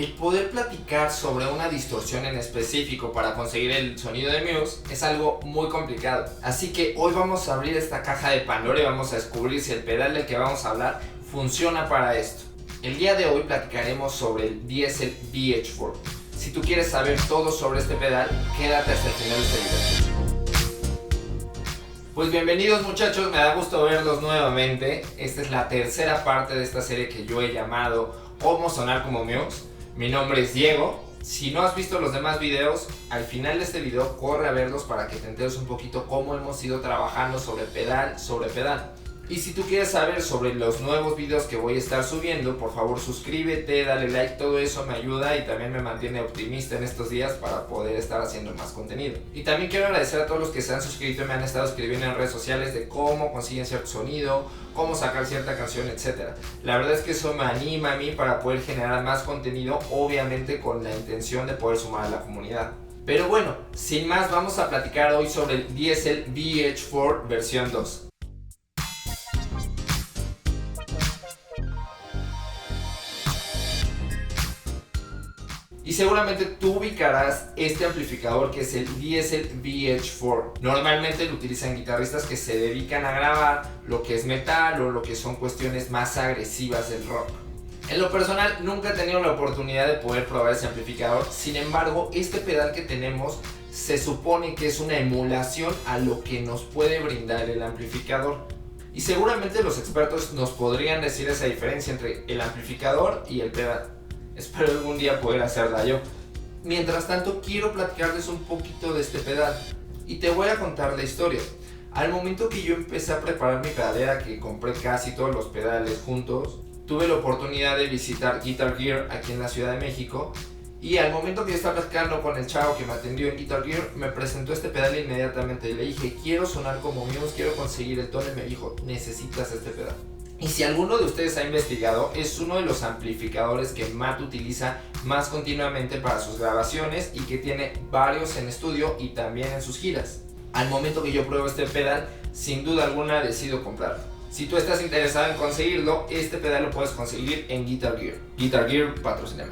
El poder platicar sobre una distorsión en específico para conseguir el sonido de Muse es algo muy complicado. Así que hoy vamos a abrir esta caja de Pandora y vamos a descubrir si el pedal del que vamos a hablar funciona para esto. El día de hoy platicaremos sobre el Diesel VH4. Si tú quieres saber todo sobre este pedal, quédate hasta el final de este video. Pues bienvenidos muchachos, me da gusto verlos nuevamente. Esta es la tercera parte de esta serie que yo he llamado Cómo sonar como Muse. Mi nombre es Diego. Si no has visto los demás videos, al final de este video corre a verlos para que te enteres un poquito cómo hemos ido trabajando sobre pedal. Y si tú quieres saber sobre los nuevos videos que voy a estar subiendo, por favor suscríbete, dale like, todo eso me ayuda y también me mantiene optimista en estos días para poder estar haciendo más contenido. Y también quiero agradecer a todos los que se han suscrito y me han estado escribiendo en redes sociales de cómo consiguen cierto sonido, cómo sacar cierta canción, etc. La verdad es que eso me anima a mí para poder generar más contenido, obviamente con la intención de poder sumar a la comunidad. Pero bueno, sin más, vamos a platicar hoy sobre el Diesel VH4 versión 2. Y seguramente tú ubicarás este amplificador que es el Diesel VH4. Normalmente lo utilizan guitarristas que se dedican a grabar lo que es metal o lo que son cuestiones más agresivas del rock. En lo personal nunca he tenido la oportunidad de poder probar ese amplificador, sin embargo este pedal que tenemos se supone que es una emulación a lo que nos puede brindar el amplificador. Y seguramente los expertos nos podrían decir esa diferencia entre el amplificador y el pedal. Espero algún día poder hacerla yo. Mientras tanto, quiero platicarles un poquito de este pedal y te voy a contar la historia. Al momento que yo empecé a preparar mi pedalera, que compré casi todos los pedales juntos, tuve la oportunidad de visitar Guitar Gear aquí en la Ciudad de México. Y al momento que yo estaba platicando con el chavo que me atendió en Guitar Gear, me presentó este pedal inmediatamente. Y le dije, quiero sonar como Muse, quiero conseguir el tono. Y me dijo, necesitas este pedal. Y si alguno de ustedes ha investigado, es uno de los amplificadores que Matt utiliza más continuamente para sus grabaciones y que tiene varios en estudio y también en sus giras. Al momento que yo pruebo este pedal, sin duda alguna decido comprarlo. Si tú estás interesado en conseguirlo, este pedal lo puedes conseguir en Guitar Gear. Guitar Gear, patrocíname.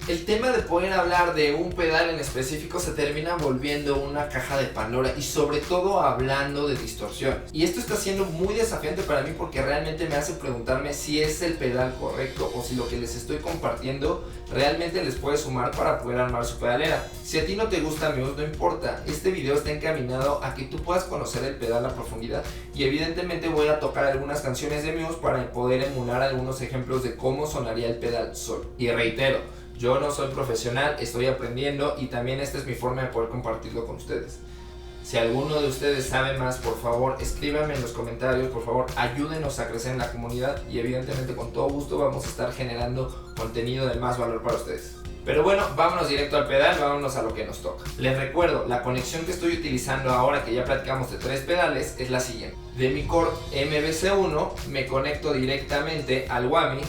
El tema de poder hablar de un pedal en específico se termina volviendo una caja de Pandora y sobre todo hablando de distorsión. Y esto está siendo muy desafiante para mí porque realmente me hace preguntarme si es el pedal correcto o si lo que les estoy compartiendo realmente les puede sumar para poder armar su pedalera. Si a ti no te gusta Muse, no importa, este video está encaminado a que tú puedas conocer el pedal a profundidad y evidentemente voy a tocar algunas canciones de Muse para poder emular algunos ejemplos de cómo sonaría el pedal solo. Y reitero, yo no soy profesional, estoy aprendiendo y también esta es mi forma de poder compartirlo con ustedes. Si alguno de ustedes sabe más, por favor, escríbanme en los comentarios, por favor, ayúdenos a crecer en la comunidad y evidentemente con todo gusto vamos a estar generando contenido de más valor para ustedes. Pero bueno, vámonos directo al pedal, vámonos a lo que nos toca. Les recuerdo, la conexión que estoy utilizando ahora que ya platicamos de 3 pedales es la siguiente. De mi Korg MBC1 me conecto directamente al Whammy,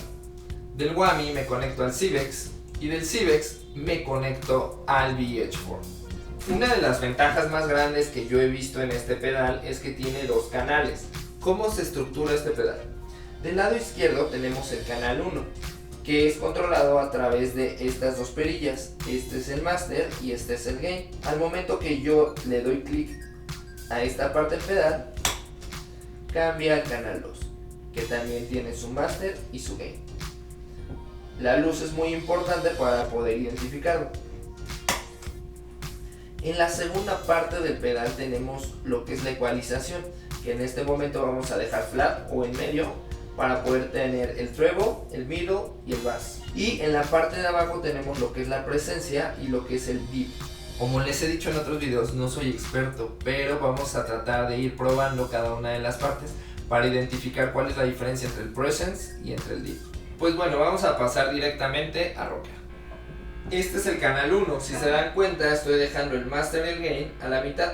del Whammy me conecto al Civex, y del Civex me conecto al VH4. Una de las ventajas más grandes que yo he visto en este pedal es que tiene 2 canales. ¿Cómo se estructura este pedal? Del lado izquierdo tenemos el canal 1, que es controlado a través de estas 2 perillas. Este es el master y este es el gain. Al momento que yo le doy clic a esta parte del pedal, cambia al canal 2, que también tiene su master y su gain. La luz es muy importante para poder identificarlo. En la segunda parte del pedal tenemos lo que es la ecualización, que en este momento vamos a dejar flat o en medio para poder tener el treble, el middle y el bass. Y en la parte de abajo tenemos lo que es la presencia y lo que es el deep. Como les he dicho en otros videos, no soy experto, pero vamos a tratar de ir probando cada una de las partes para identificar cuál es la diferencia entre el presence y entre el deep. Pues bueno, vamos a pasar directamente a rocker. Este es el canal 1, si se dan cuenta estoy dejando el master y el gain a la mitad.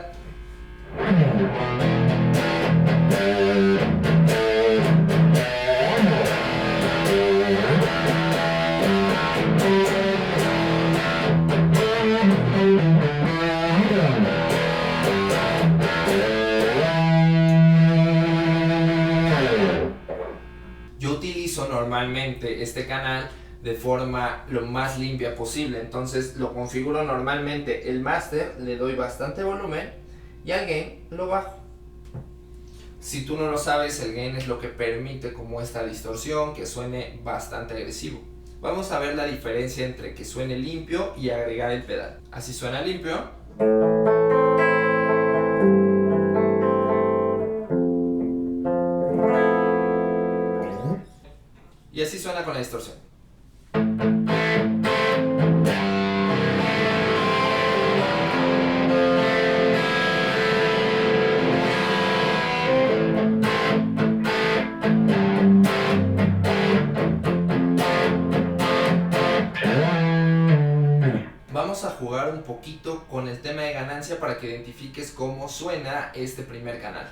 Yo utilizo normalmente este canal de forma lo más limpia posible. Entonces lo configuro normalmente el master, le doy bastante volumen y al gain lo bajo. Si tú no lo sabes, el gain es lo que permite como esta distorsión, que suene bastante agresivo. Vamos a ver la diferencia entre que suene limpio y agregar el pedal. Así suena limpio. Y así suena con la distorsión. Vamos a jugar un poquito con el tema de ganancia para que identifiques cómo suena este primer canal.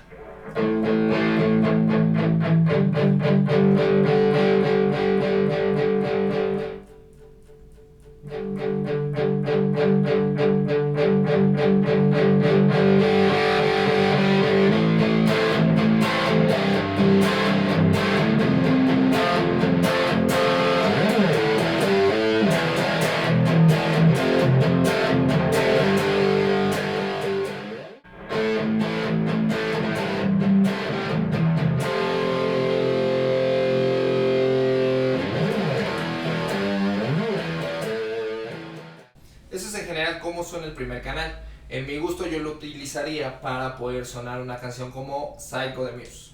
Eso es en general cómo suena el primer canal. En mi gusto yo lo utilizaría para poder sonar una canción como Psycho de Muse.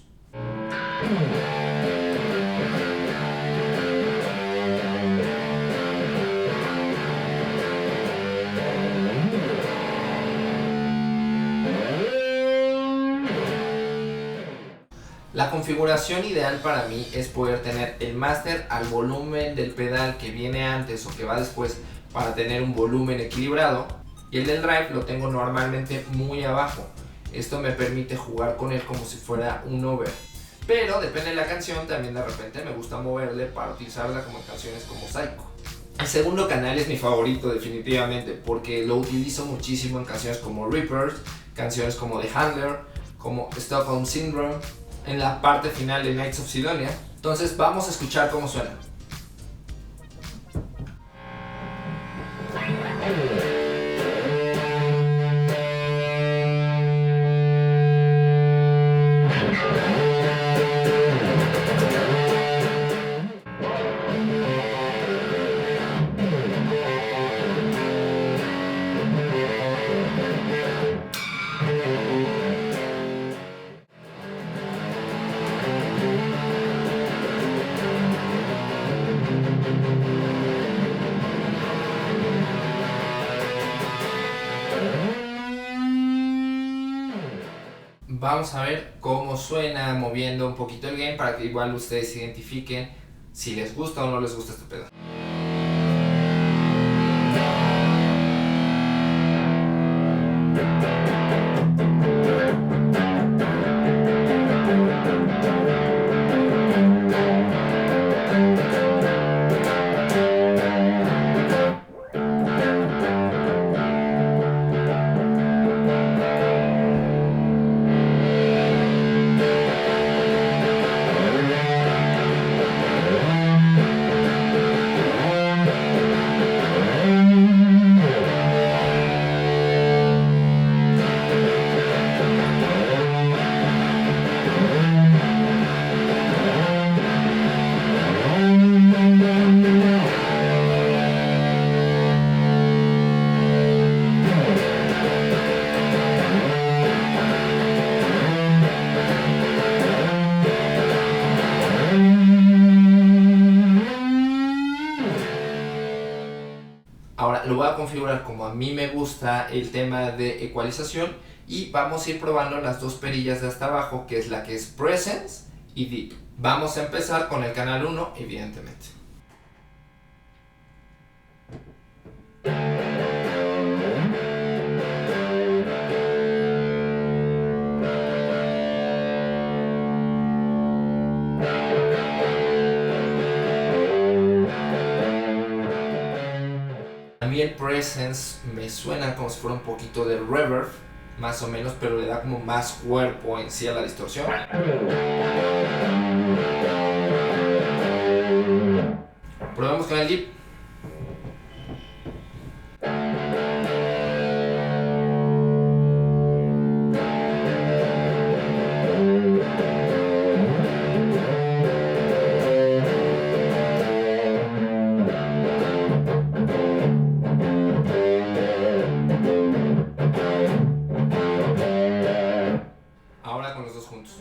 La configuración ideal para mí es poder tener el master al volumen del pedal que viene antes o que va después para tener un volumen equilibrado, y el del drive lo tengo normalmente muy abajo. Esto me permite jugar con él como si fuera un over, pero depende de la canción, también de repente me gusta moverle para utilizarla como en canciones como Psycho. El segundo canal es mi favorito definitivamente porque lo utilizo muchísimo en canciones como Reapers, canciones como The Handler, como Stockholm Syndrome, en la parte final de Knights of Sidonia. Entonces vamos a escuchar cómo suena. Vamos a ver cómo suena moviendo un poquito el gain para que igual ustedes identifiquen si les gusta o no les gusta este pedo. Ahora lo voy a configurar como a mí me gusta el tema de ecualización y vamos a ir probando las dos perillas de hasta abajo, que es la que es Presence y Deep. Vamos a empezar con el canal 1, evidentemente. A mí el Presence me suena como si fuera un poquito de reverb, más o menos, pero le da como más cuerpo en sí a la distorsión. Probemos con suena el dip. Ahora con los dos juntos.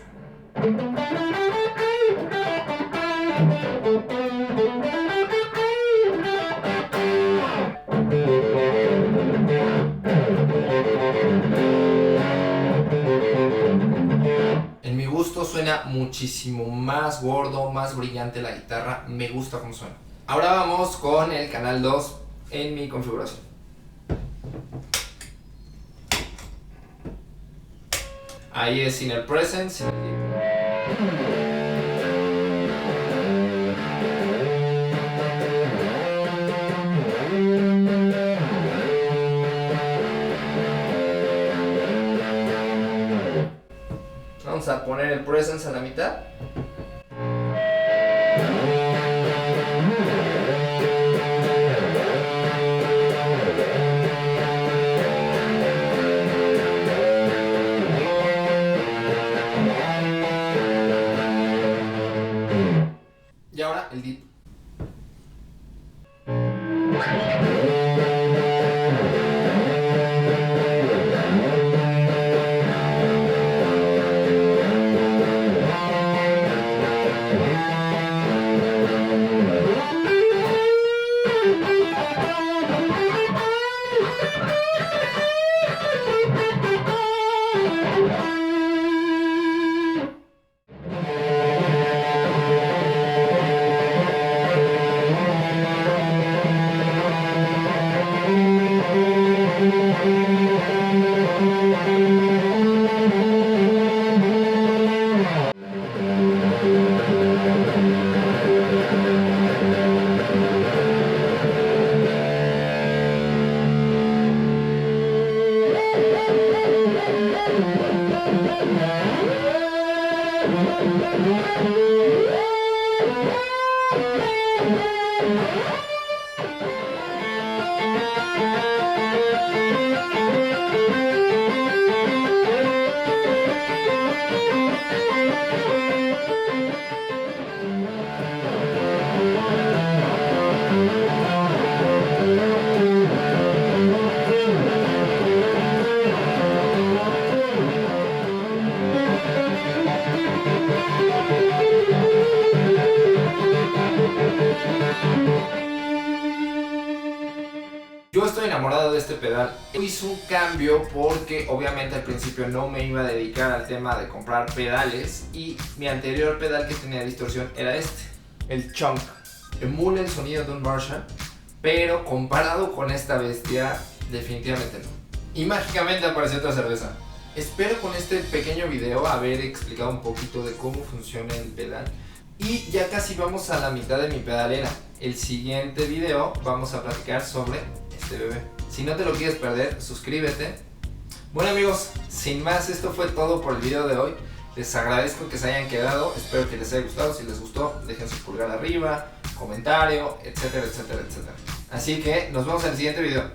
En mi gusto suena muchísimo más gordo, más brillante la guitarra. Me gusta cómo suena. Ahora vamos con el canal 2 en mi configuración. Ahí es sin el present, sin el dip. Vamos a poner el presence a la mitad. Y ahora el dip. Yo estoy enamorado de este pedal. Hice un cambio porque obviamente al principio no me iba a dedicar al tema de comprar pedales y mi anterior pedal que tenía distorsión era este, el Chunk. Emula el sonido de un Marshall, pero comparado con esta bestia, definitivamente no. Y mágicamente apareció otra cerveza. Espero con este pequeño video haber explicado un poquito de cómo funciona el pedal. Y ya casi vamos a la mitad de mi pedalera. El siguiente video vamos a platicar sobre este bebé. Si no te lo quieres perder, suscríbete. Bueno amigos, sin más, esto fue todo por el video de hoy. Les agradezco que se hayan quedado, espero que les haya gustado. Si les gustó, dejen su pulgar arriba, comentario, etcétera, etcétera, etcétera. Así que nos vemos en el siguiente video.